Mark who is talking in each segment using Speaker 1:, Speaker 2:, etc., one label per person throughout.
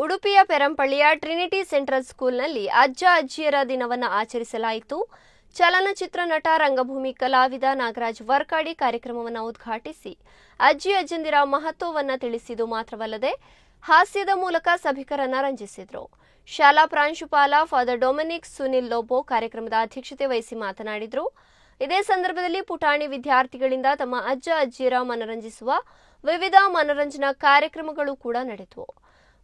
Speaker 1: ಉಡುಪಿಯ ಪೆರಂಪಳ್ಳಿಯ Trinity central ಸ್ಕೂಲ್ನಲ್ಲಿ ಅಜ್ಜ ಅಜ್ಜಿಯರ ದಿನವನ್ನು ಆಚರಿಸಲಾಯಿತು. ಚಲನಚಿತ್ರ ನಟ ರಂಗಭೂಮಿ ಕಲಾವಿದ ನಾಗರಾಜ್ ವರ್ಕಾಡಿ ಕಾರ್ಯಕ್ರಮವನ್ನು ಉದ್ಘಾಟಿಸಿ ಅಜ್ಜಿ ಅಜ್ಜಂದಿರ ಮಹತ್ವವನ್ನು ತಿಳಿಸಿದ್ದು ಮಾತ್ರವಲ್ಲದೆ ಹಾಸ್ಯದ ಮೂಲಕ ಸಭಿಕರನ್ನು ರಂಜಿಸಿದರು. ಶಾಲಾ ಪ್ರಾಂಶುಪಾಲ ಫಾದರ್ ಡೊಮಿನಿಕ್ ಸುನಿಲ್ ಲೋಬೋ ಕಾರ್ಯಕ್ರಮದ ಅಧ್ಯಕ್ಷತೆ ವಹಿಸಿ ಮಾತನಾಡಿದರು. ಇದೇ ಸಂದರ್ಭದಲ್ಲಿ ಪುಟಾಣಿ ವಿದ್ಯಾರ್ಥಿಗಳಿಂದ ತಮ್ಮ ಅಜ್ಜ ಅಜ್ಜಿಯರ ಮನರಂಜಿಸುವ ವಿವಿಧ ಮನರಂಜನಾ ಕಾರ್ಯಕ್ರಮಗಳು ಕೂಡ ನಡೆದವು.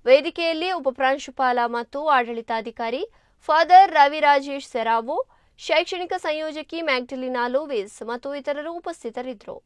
Speaker 1: ವೇದಿಕೆಯಲ್ಲಿ ಉಪಪ್ರಾಂಶುಪಾಲ ಮತ್ತು ಆಡಳಿತಾಧಿಕಾರಿ ಫಾದರ್ ರವಿ ರಾಜೇಶ್ ಸೆರಾವೋ, ಶೈಕ್ಷಣಿಕ ಸಂಯೋಜಕಿ ಮ್ಯಾಗ್ಡಲಿನಾ ಲೂವಿಸ್ ಮತ್ತು ಇತರರು ಉಪಸ್ಥಿತರಿದ್ದರು.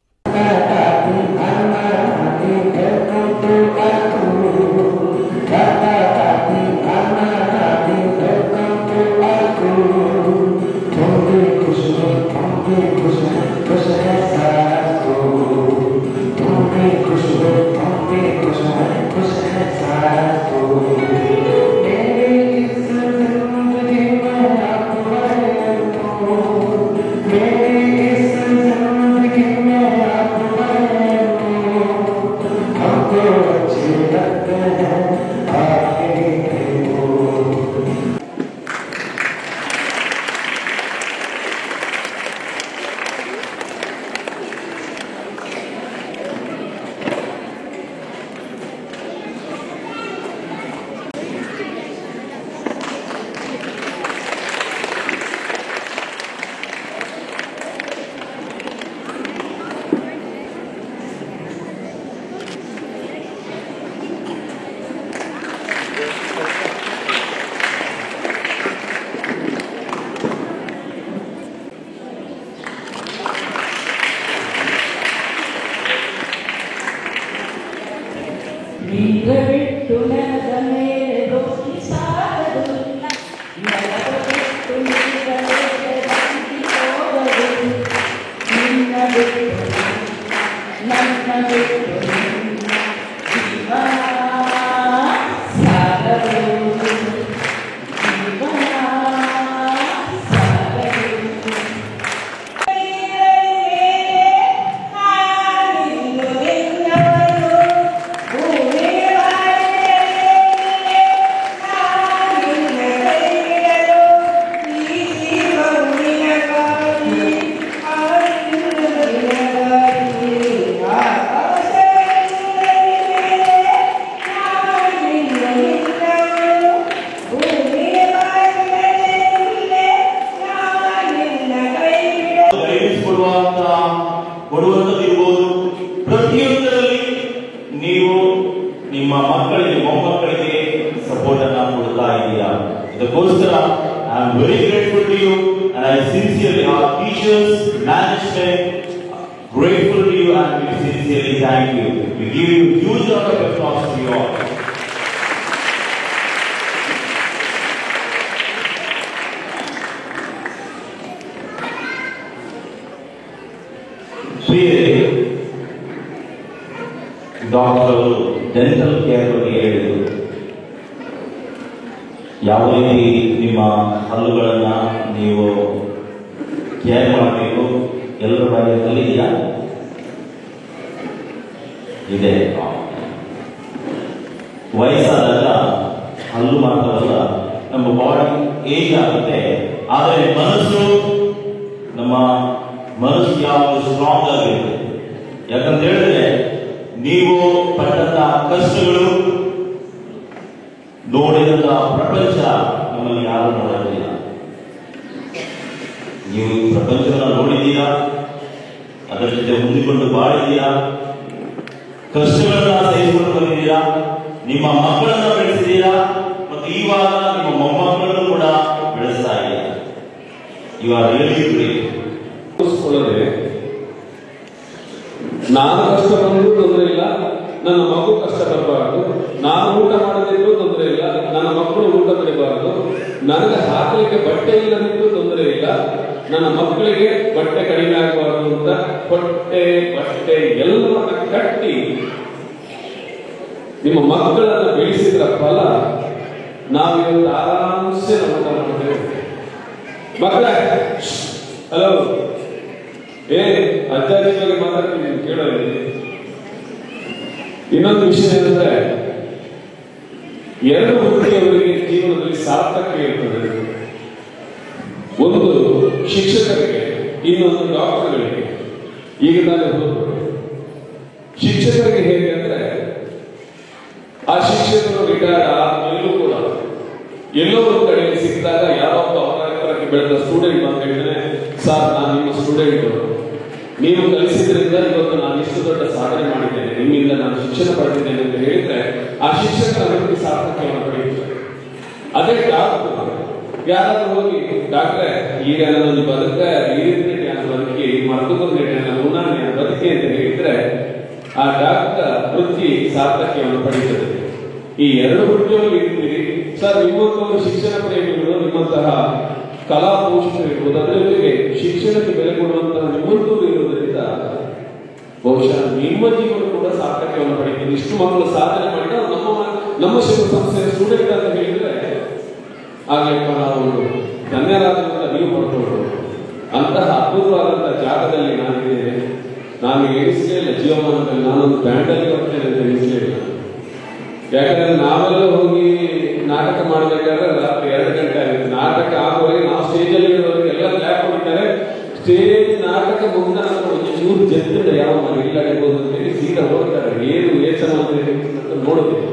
Speaker 2: ಪ್ರತಿಯೊಂದರಲ್ಲಿ ನೀವು ನಿಮ್ಮ ಮಕ್ಕಳಿಗೆ ಮೊಮ್ಮಕ್ಕಳಿಗೆ ಸಪೋರ್ಟ್ ಅನ್ನು ಕೊಡ್ತಾ ಇದ್ದೀರಾ. ಇದಕ್ಕೋಸ್ಕರ I am very grateful to you and I sincerely our teachers, management, grateful to you and we sincerely thank you. We give you huge round of applause to you all. Doctor dental care ಬಗ್ಗೆ ಹೇಳಿದರು. ಯಾವ ರೀತಿ ನಿಮ್ಮ ಹಲ್ಲುಗಳನ್ನ ನೀವು care ಮಾಡಬೇಕು, ಎಲ್ಲರ ಬಾಯಲ್ಲಿ ಇದೆಯಾ? ಇದೆ. ವಯಸ್ಸಾದಾಗ ಹಲ್ಲು ಮಾತ್ರವಲ್ಲ, ನಮ್ಮ ಬಾಡಿ ಏಜ್ ಆಗುತ್ತೆ, ಆದರೆ ನಮ್ಮ ಮನಸ್ಸು ಯಾವಾಗ ಸ್ಟ್ರಾಂಗ್ ಆಗಿರುತ್ತೆ. ಯಾಕಂತ ಹೇಳಿದ್ರೆ ನೀವು ಪಟ್ಟಂತ ಕಷ್ಟಗಳು, ನೋಡಿದಂತ ಪ್ರಪಂಚ ನಮ್ಮಲ್ಲಿ ಯಾರು ನೋಡೋದಿಲ್ಲ. ನೀವು ಪ್ರಪಂಚವನ್ನು ನೋಡಿದ್ದೀರಾ, ಅದರ ಜೊತೆ ಹೊಂದಿಕೊಂಡು ಬಾಳಿದ್ದೀರಾ, ಕಷ್ಟಗಳನ್ನ ಸಹಿಸಿಕೊಂಡು ಬಂದಿದ್ದೀರಾ, ನಿಮ್ಮ ಮಕ್ಕಳನ್ನ ಬೆಳೆಸಿದ್ದೀರಾ, ಮತ್ತು ಇವಾಗ ನಿಮ್ಮ ಮೊಮ್ಮಕ್ಕಳನ್ನು ಕೂಡ ಬೆಳೆಸ್ತಾ ಇದ್ದೀರಾ. You are really great.
Speaker 3: ನಾನು ಕಷ್ಟ ಬಂದರೂ ತೊಂದರೆ ಇಲ್ಲ, ನನ್ನ ಮಗು ಕಷ್ಟ ಬರಬಾರದು. ನಾನು ಊಟ ಮಾಡದಿದ್ರೂ ತೊಂದರೆ ಇಲ್ಲ, ನನ್ನ ಮಕ್ಕಳು ಊಟ ಪಡಿಬಾರದು. ನನಗೆ ಹಾಕಲಿಕ್ಕೆ ಬಟ್ಟೆ ಇಲ್ಲದಿದ್ರೂ ತೊಂದರೆ ಇಲ್ಲ, ನನ್ನ ಮಕ್ಕಳಿಗೆ ಬಟ್ಟೆ ಕಡಿಮೆ ಆಗಬಾರದು ಅಂತ ಬಟ್ಟೆ ಎಲ್ಲವನ್ನ ಕಟ್ಟಿ ನಿಮ್ಮ ಮಕ್ಕಳನ್ನ ಬೆಳೆಸಿದ್ರ ಫಲ ನಾವು ಇವತ್ತು ಆರಾಮ್ಸೆ ಊಟ ಮಾಡ್ತೇವೆ. ಮಕ್ಕಳ ಹಲೋ, ಅಜ್ಜಾಜಿ ಬಗ್ಗೆ ಮಾತಾಡ್ತೀನಿ, ಕೇಳೋದು. ಇನ್ನೊಂದು ವಿಷಯ ಏನಂದ್ರೆ ಎರಡು ವೃತ್ತಿಯವರಿಗೆ ಜೀವನದಲ್ಲಿ ಸಾರ್ಥಕ ಇರ್ತದೆ. ಒಂದು ಶಿಕ್ಷಕರಿಗೆ, ಇನ್ನೊಂದು ಡಾಕ್ಟರ್ಗಳಿಗೆ. ಈಗ ನಾನು ಹೋಗ್ಬೋದು ಶಿಕ್ಷಕರಿಗೆ ಹೇಗೆ ಅಂದ್ರೆ, ಆ ಶಿಕ್ಷಕರು ರಿಟೈರ್ಡ್ ಆದ್ಮೇಲೂ ಕೂಡ ಎಲ್ಲೋ ಒಂದು ಕಡೆಯಲ್ಲಿ ಸಿಕ್ಕಿದಾಗ ಯಾರೊಬ್ಬ ಅವರ ಎತ್ತರಕ್ಕೆ ಬೆಳೆದ ಸ್ಟೂಡೆಂಟ್ ಅಂತ ಹೇಳಿದ್ರೆ, ಸರ್ ನಾನು ನಿಮ್ಮ ಸ್ಟೂಡೆಂಟ್, ನೀವು ಕಲಿಸಿದ್ರಿಂದ ಇವತ್ತು ನಾನು ಇಷ್ಟು ದೊಡ್ಡ ಸಾಧನೆ ಮಾಡಿದ್ದೇನೆ, ನಿಮ್ಮಿಂದ ನಾನು ಶಿಕ್ಷಣ ಪಡೆದಿದ್ದೇನೆ ಅಂತ ಹೇಳಿದ್ರೆ ಆ ಶಿಕ್ಷಕರ ವ್ಯಕ್ತಿ ಸಾರ್ಥಕ್ಯವನ್ನು ಪಡೆಯುತ್ತಾರೆ. ಅದೇ ಡಾಕ್ಟರ್ ಯಾರಾದ್ರೂ ಹೋಗಿ, ಡಾಕ್ಟ್ರೆ ಈಗ ನನ್ನೊಂದು ಬದುಕ ಈ ರೀತಿ ನಾನು ಬದುಕಿ ಮರ್ತುಕೊಂಡ್ರೆ ನನ್ನ ಮುನ್ನಾನೆ ಬದುಕಿ ಅಂತ ಹೇಳಿದ್ರೆ ಆ ಡಾಕ್ಟರ್ ವೃತ್ತಿ ಸಾರ್ಥಕ್ಯವನ್ನು ಪಡೆಯುತ್ತದೆ. ಈ ಎರಡು ವೃತ್ತಿಯಲ್ಲಿ ಇರ್ತೀರಿ ಸರ್. ನಿಮ್ಮಂತಹ ಶಿಕ್ಷಣ ಪ್ರೇಮಿಗಳು, ನಿಮ್ಮಂತಹ ಕಲಾ ಪೋಷಕರು ಇರ್ಬೋದು, ಅದರ ಜೊತೆಗೆ ಶಿಕ್ಷಣಕ್ಕೆ ಬೆಲೆ ಕೊಡುವಂತಹ ನಿಮ್ಮಂತೂರು ಇರುವುದರಿಂದ ಬಹುಶಃ ನಿಮ್ಮ ಜೀವನ ಕೂಡ ಸಾರ್ಥಕ್ಯವನ್ನು ಪಡೆಯುತ್ತದೆ. ಇಷ್ಟು ಮಕ್ಕಳು ಸಾಧನೆ ಮಾಡಿದ ನಮ್ಮ ಶಿಕ್ಷಣ ಸಂಸ್ಥೆಯ ಸ್ಟೂಡೆಂಟ್ ಅಂತ ಹೇಳಿದ್ರೆ ಆಗ್ಲಿಪ್ಪ ನಾವು ಧನ್ಯರಾದ ನೀವು ಹೊರಟು ಅಂತಹ ಅದ್ಭುತವಾದಂತಹ ಜಾಗದಲ್ಲಿ ನಾನಿದ್ದೇನೆ. ನಾನು ಎಣಿಸಲೇ ಇಲ್ಲ ಜೀವಮಾನದಲ್ಲಿ ನಾನೊಂದು ಬ್ಯಾಂಡಲ್ಲಿ ಹೋಗ್ತೇನೆ ಅಂತ ಎಣಿಸಲೇ ಇಲ್ಲ. ಯಾಕಂದ್ರೆ ನಾವೆಲ್ಲ ಹೋಗಿ ನಾಟಕ ಮಾಡಬೇಕಾದ್ರೆ ರಾತ್ರಿ 2 ಗಂಟೆ ಆಗುತ್ತೆ. ನಾಟಕ ಆಗುವವರೆಗೆ ನಾವು ಸ್ಟೇಜಲ್ಲಿ ಇರೋವರೆಗೆ ಎಲ್ಲ ಕ್ಲಾಪ್ ಹೊಡಿತಾರೆ. ಸ್ಟೇಜ್ ನಾಟಕ ಮುಂದೆ ಒಂದು ಚೂರು ಜತ್ತಿರ ಯಾವ ಇಲ್ಲ ಇರ್ಬೋದು ಅಂತ ಹೇಳಿ ಸೀದಾ ಹೋಗ್ತಾರೆ. ಏನು ವೇತನ ಅಂತ ನೋಡೋದಿಲ್ಲ.